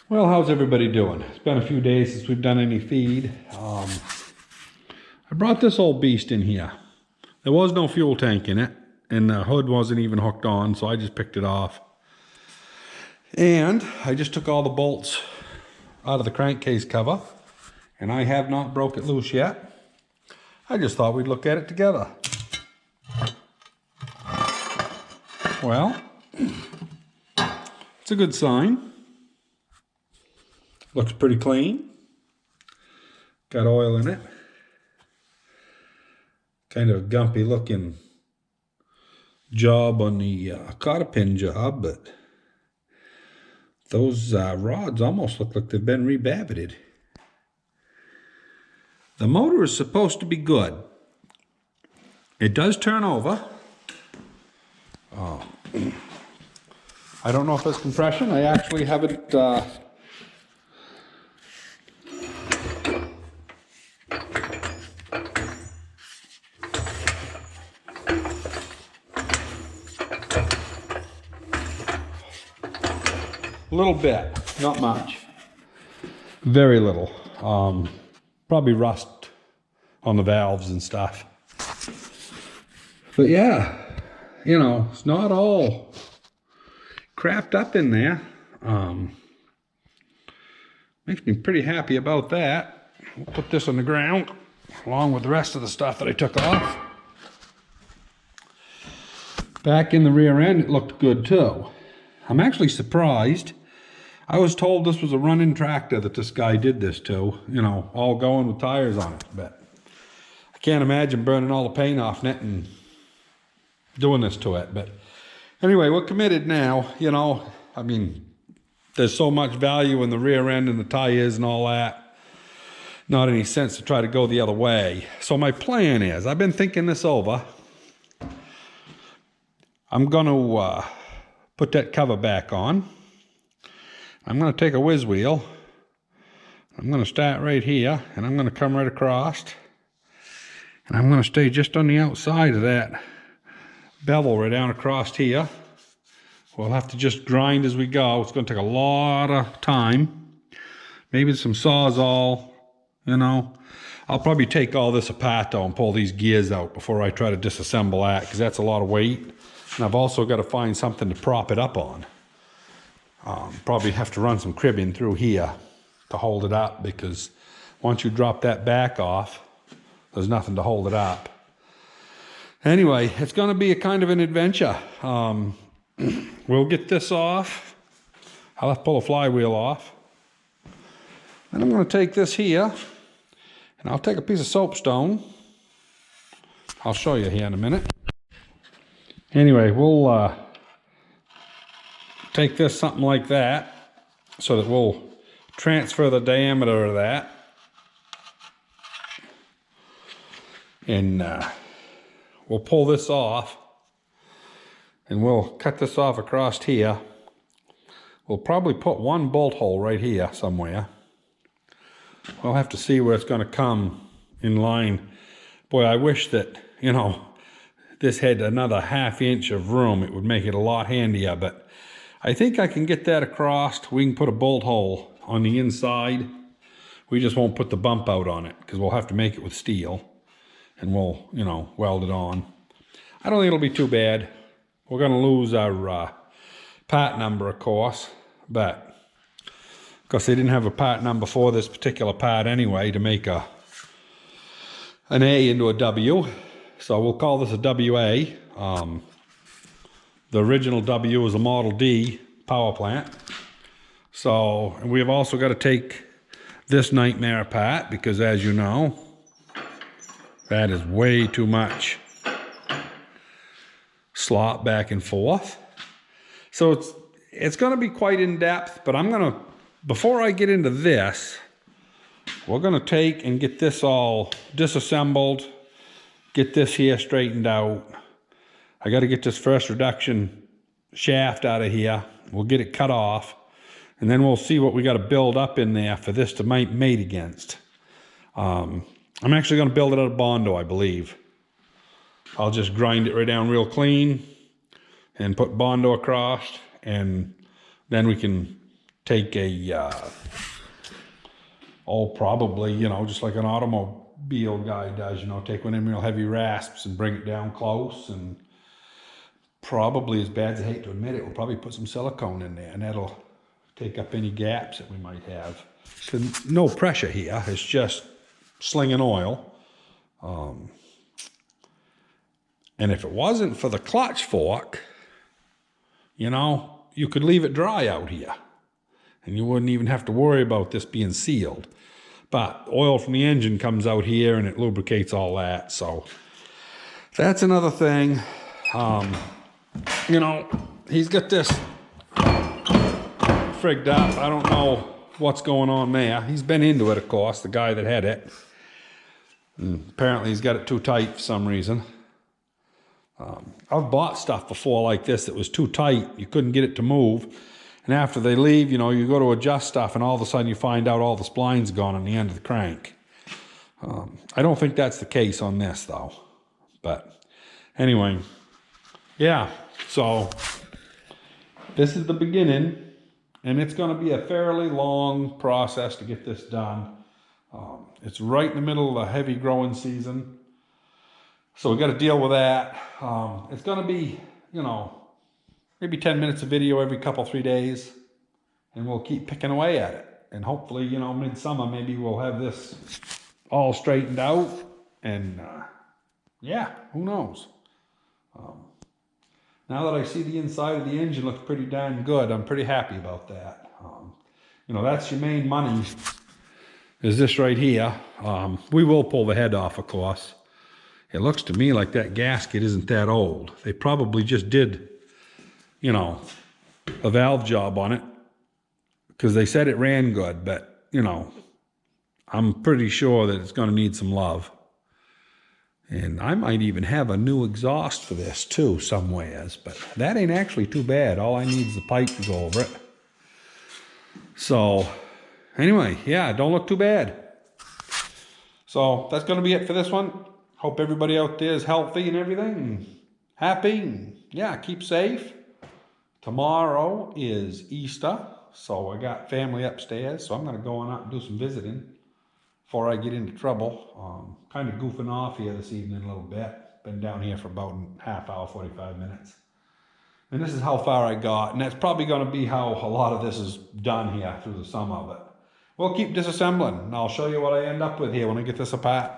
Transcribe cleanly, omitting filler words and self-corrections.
Well, how's everybody doing? It's been a few days since we've done any feed. I brought this old beast in here. There was no fuel tank in it, and the hood wasn't even hooked on, so I just picked it off. And I just took all the bolts out of the crankcase cover, and I have not broke it loose yet. I just thought we'd look at it together. Well, it's a good sign. Looks pretty clean. Got oil in it. Kind of a gumpy looking job on the cotter pin job, but those rods almost look like they've been rebabbited. The motor is supposed to be good. It does turn over. I don't know if it's compression. I actually haven't a little bit, not much. Very little. Probably rust on the valves and stuff. But yeah, you know, it's not all crapped up in there. Makes me pretty happy about that. We'll put this on the ground along with the rest of the stuff that I took off. Back in the rear end, it looked good too. I'm actually surprised. I was told this was a running tractor that this guy did this to, you know, all going with tires on it, but I can't imagine burning all the paint off it and doing this to it. But anyway, we're committed now, you know. I mean, there's so much value in the rear end and the tires and all that. Not any sense to try to go the other way. So my plan is, I've been thinking this over. I'm going to put that cover back on. I'm going to take a whiz wheel. I'm going to start right here, and I'm going to come right across. And I'm going to stay just on the outside of that bevel right down across here. We'll have to just grind as we go. It's going to take a lot of time. Maybe some Sawzall, you know. I'll probably take all this apart though and pull these gears out before I try to disassemble that, because that's a lot of weight. And I've also got to find something to prop it up on. Probably have to run some cribbing through here to hold it up, because once you drop that back off, there's nothing to hold it up. Anyway, it's going to be a kind of an adventure. We'll get this off. I'll have to pull a flywheel off. And I'm going to take this here, and I'll take a piece of soapstone. I'll show you here in a minute. Anyway, we'll take this something like that, so that we'll transfer the diameter of that. And we'll pull this off, and we'll cut this off across here. We'll probably put one bolt hole right here somewhere. We'll have to see where it's going to come in line. Boy, I wish that, you know, this had another ½ inch of room. It would make it a lot handier, but I think I can get that across. We can put a bolt hole on the inside. We just won't put the bump out on it, because we'll have to make it with steel, and we'll, you know, weld it on. I don't think it'll be too bad. We're going to lose our part number, of course, but because they didn't have a part number for this particular part anyway to make an A into a W. So we'll call this a WA. The original W is a Model D power plant. So we've also got to take this nightmare apart, because as you know, that is way too much slop back and forth. So it's going to be quite in depth, but I'm going to, before I get into this, we're going to take and get this all disassembled, get this here straightened out. I got to get this first reduction shaft out of here. We'll get it cut off, and then we'll see what we got to build up in there for this to mate against. I'm actually going to build it out of Bondo, I believe. I'll just grind it right down real clean and put Bondo across, and then we can take a, probably, you know, just like an automobile guy does, you know, take one of them real heavy rasps and bring it down close, and probably, as bad as I hate to admit it, we'll probably put some silicone in there, and that'll take up any gaps that we might have. So no pressure here, it's just slinging oil. And if it wasn't for the clutch fork, you know, you could leave it dry out here, and you wouldn't even have to worry about this being sealed. But oil from the engine comes out here and it lubricates all that. So that's another thing. You know, he's got this frigged up. I don't know what's going on there. He's been into it, of course, the guy that had it. And apparently he's got it too tight for some reason. I've bought stuff before like this that was too tight. You couldn't get it to move. And after they leave, you know, you go to adjust stuff and all of a sudden you find out all the splines gone on the end of the crank. I don't think that's the case on this though. But anyway, yeah, so this is the beginning, and it's going to be a fairly long process to get this done. It's right in the middle of the heavy growing season, so we got to deal with that. It's going to be, you know, maybe 10 minutes of video every couple, 3 days, and we'll keep picking away at it. And hopefully, you know, midsummer, maybe we'll have this all straightened out, and yeah, who knows? Now that I see the inside of the engine looks pretty darn good, I'm pretty happy about that. You know, that's your main money, is this right here. We will pull the head off, of course. It looks to me like that gasket isn't that old. They probably just did, you know, a valve job on it, because they said it ran good, but, you know, I'm pretty sure that it's going to need some love. And I might even have a new exhaust for this too, somewheres, but that ain't actually too bad. All I need is the pipe to go over it. So anyway, yeah, don't look too bad. So that's going to be it for this one. Hope everybody out there is healthy and everything, and happy, and yeah, keep safe. Tomorrow is Easter, so I got family upstairs, so I'm going to go on out and do some visiting before I get into trouble. Kind of goofing off here this evening a little bit. Been down here for about a half hour, 45 minutes. And this is how far I got, and that's probably going to be how a lot of this is done here through the summer. But we'll keep disassembling, and I'll show you what I end up with here when I get this apart.